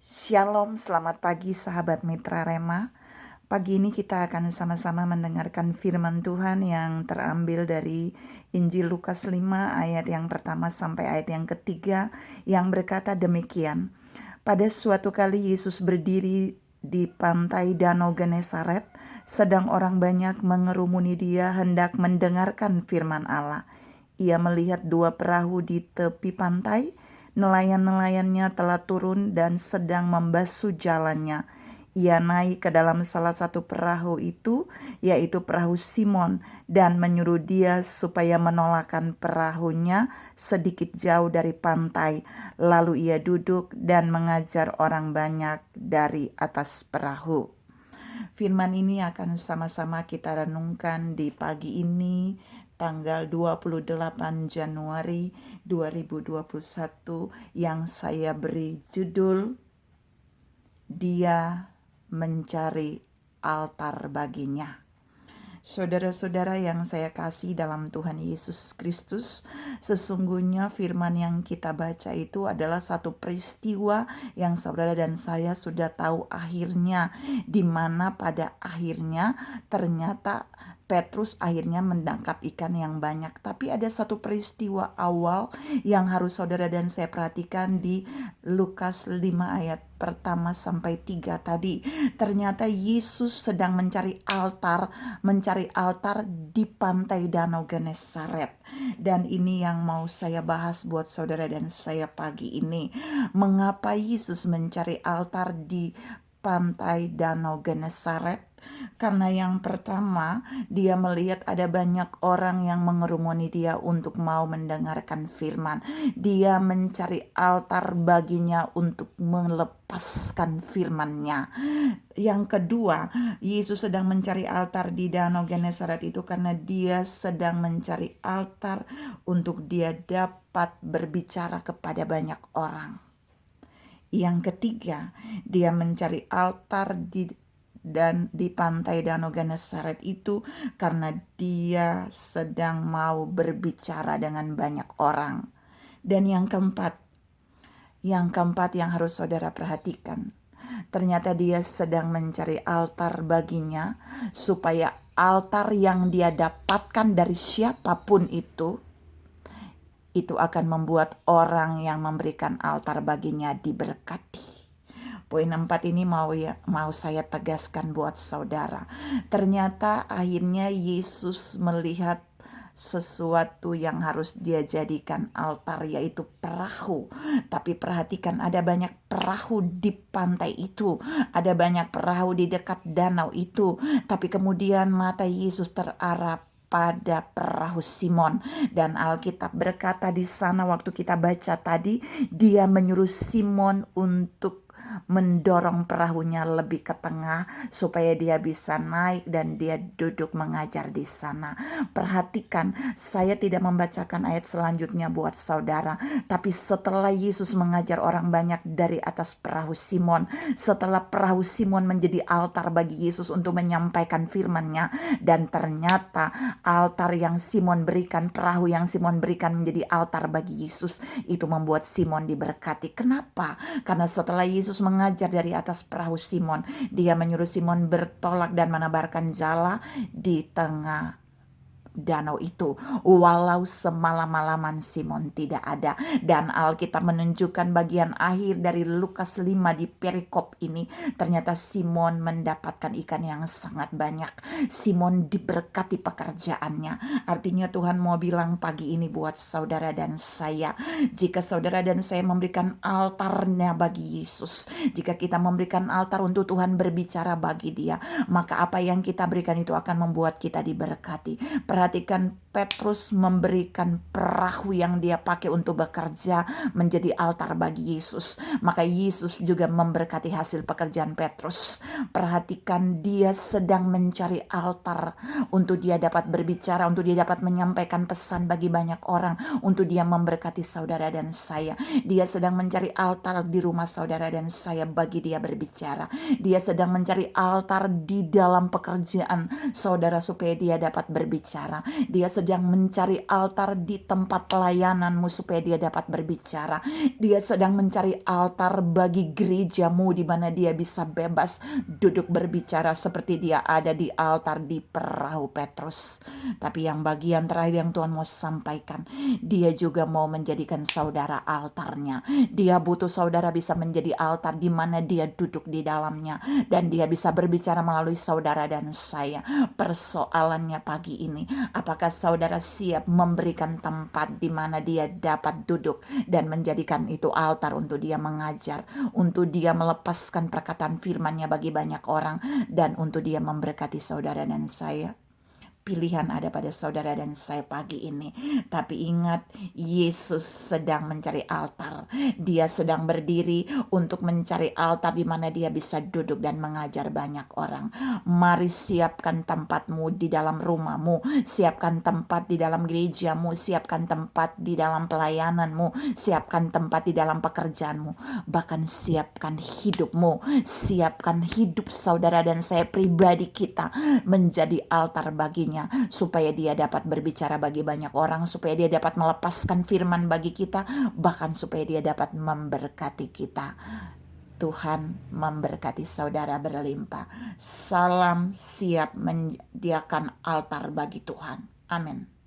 Shalom, selamat pagi sahabat Mitra Rema. Pagi ini kita akan sama-sama mendengarkan firman Tuhan yang terambil dari Injil Lukas 5 ayat yang pertama sampai ayat yang ketiga yang berkata demikian. Pada suatu kali Yesus berdiri di pantai Danau Genesaret, sedang orang banyak mengerumuni dia hendak mendengarkan firman Allah. Ia melihat dua perahu di tepi pantai. Nelayan-nelayannya telah turun dan sedang membasuh jalannya. Ia naik ke dalam salah satu perahu itu, yaitu perahu Simon, dan menyuruh dia supaya menolakkan perahunya sedikit jauh dari pantai. Lalu ia duduk dan mengajar orang banyak dari atas perahu. Firman ini akan sama-sama kita renungkan di pagi ini, tanggal 28 Januari 2021, yang saya beri judul Dia Mencari Altar Baginya. Saudara-saudara yang saya kasih dalam Tuhan Yesus Kristus, sesungguhnya firman yang kita baca itu adalah satu peristiwa yang saudara dan saya sudah tahu akhirnya, di mana pada akhirnya ternyata Petrus akhirnya menangkap ikan yang banyak. Tapi ada satu peristiwa awal yang harus saudara dan saya perhatikan di Lukas 5 ayat pertama sampai 3 tadi. Ternyata Yesus sedang mencari altar di pantai Danau Genesaret. Dan ini yang mau saya bahas buat saudara dan saya pagi ini. Mengapa Yesus mencari altar di pantai Danau Genesaret? Karena yang pertama, dia melihat ada banyak orang yang mengerumuni dia untuk mau mendengarkan firman. Dia mencari altar baginya untuk melepaskan firman-Nya. Yang kedua, Yesus sedang mencari altar di Danau Genesaret itu karena dia sedang mencari altar untuk dia dapat berbicara kepada banyak orang. Yang ketiga, dia mencari altar di pantai Danau Genesaret itu karena dia sedang mau berbicara dengan banyak orang. Dan yang keempat yang harus saudara perhatikan, ternyata dia sedang mencari altar baginya supaya altar yang dia dapatkan dari siapapun itu akan membuat orang yang memberikan altar baginya diberkati. Poin 4 ini mau saya tegaskan buat saudara. Ternyata akhirnya Yesus melihat sesuatu yang harus dia jadikan altar, yaitu perahu. Tapi perhatikan, ada banyak perahu di pantai itu, ada banyak perahu di dekat danau itu. Tapi kemudian mata Yesus terarah pada perahu Simon, dan Alkitab berkata di sana waktu kita baca tadi, dia menyuruh Simon untuk mendorong perahunya lebih ke tengah supaya dia bisa naik dan dia duduk mengajar di sana. Perhatikan, saya tidak membacakan ayat selanjutnya buat saudara, tapi setelah Yesus mengajar orang banyak dari atas perahu Simon, setelah perahu Simon menjadi altar bagi Yesus untuk menyampaikan firman-Nya, dan ternyata altar yang Simon berikan, perahu yang Simon berikan menjadi altar bagi Yesus, itu membuat Simon diberkati. Kenapa? Karena setelah Yesus mengajar dari atas perahu Simon, dia menyuruh Simon bertolak dan menebarkan jala di tengah danau itu, walau semalam-malaman Simon tidak ada. Dan Alkitab menunjukkan bagian akhir dari Lukas 5 di perikop ini, ternyata Simon mendapatkan ikan yang sangat banyak. Simon diberkati pekerjaannya. Artinya Tuhan mau bilang pagi ini buat saudara dan saya, jika saudara dan saya memberikan altarnya bagi Yesus, jika kita memberikan altar untuk Tuhan berbicara bagi dia, maka apa yang kita berikan itu akan membuat kita diberkati. Perhatikan, Petrus memberikan perahu yang dia pakai untuk bekerja menjadi altar bagi Yesus. Maka Yesus juga memberkati hasil pekerjaan Petrus. Perhatikan, dia sedang mencari altar untuk dia dapat berbicara, untuk dia dapat menyampaikan pesan bagi banyak orang, untuk dia memberkati saudara dan saya. Dia sedang mencari altar di rumah saudara dan saya bagi dia berbicara. Dia sedang mencari altar di dalam pekerjaan saudara supaya dia dapat berbicara. Dia sedang sedang mencari altar di tempat pelayananmu supaya dia dapat berbicara. Dia sedang mencari altar bagi gerejamu di mana dia bisa bebas duduk berbicara seperti dia ada di altar di perahu Petrus. Tapi yang bagian terakhir yang Tuhan mau sampaikan, dia juga mau menjadikan saudara altarnya. Dia butuh saudara bisa menjadi altar di mana dia duduk di dalamnya. Dan dia bisa berbicara melalui saudara dan saya. Persoalannya pagi ini, apakah saudara siap memberikan tempat di mana dia dapat duduk dan menjadikan itu altar untuk dia mengajar, untuk dia melepaskan perkataan firman-Nya bagi banyak orang, dan untuk dia memberkati saudara dan saya? Pilihan ada pada saudara dan saya pagi ini. Tapi ingat, Yesus sedang mencari altar. Dia sedang berdiri untuk mencari altar di mana dia bisa duduk dan mengajar banyak orang. Mari siapkan tempatmu di dalam rumahmu, siapkan tempat di dalam gerejamu, siapkan tempat di dalam pelayananmu, siapkan tempat di dalam pekerjaanmu, bahkan siapkan hidupmu, siapkan hidup saudara dan saya pribadi kita menjadi altar baginya, supaya dia dapat berbicara bagi banyak orang, supaya dia dapat melepaskan firman bagi kita, bahkan supaya dia dapat memberkati kita. Tuhan memberkati saudara berlimpah. Salam siap menyediakan altar bagi Tuhan. Amin.